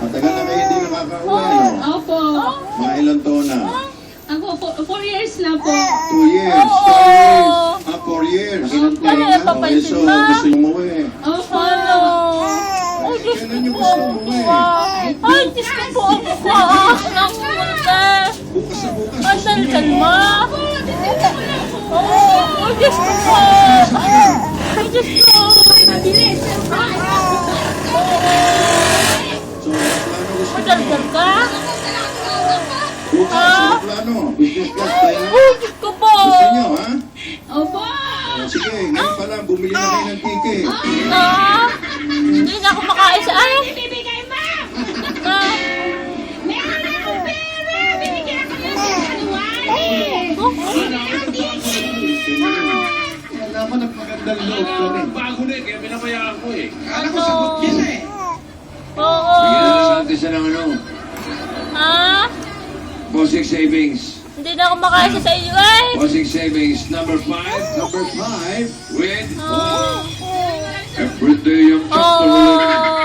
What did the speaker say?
Matagal na kayo hindi nakakauwi, no? Opo. Mga ilang taon na? Ako, 4 years na po. 2 years, 4 years. 4 years. Ano yung papansin So, ba? gusto nyo umuwi. Opo. Ay, Diyos Kailan nyo gusto umuwi? Ay, Diyos ko po ako ka. Nakunta. Bukas na bukas. Ang dal-dal mo. Ay, Diyos ko po. Ay, Diyos ko. Mabilis. So, ano plano gusto nyo? Dal-dal ka? Bukas, ano plano? Business class tayo na? Ay, Diyos ko po. Gusto nyo, ha? Opo. Sige, ngayon pa lang, bumili na kayo ng ticket. Hindi na ako makain sa ay. Ibibigay mo. Ah, Meron akong pera. Binigyan ako ng January. Naman ang magandang loob ko rin. Bago na eh, kaya pinabayaan ko eh. Kala ko sagot yun eh. oo. Bigyan na lang natin siya ng ano, Ah, Bosik Savings. hindi na ako makain sa inyo ay. Bosik Savings, number 5, Number 5. with Ah, everyday yung chocolate.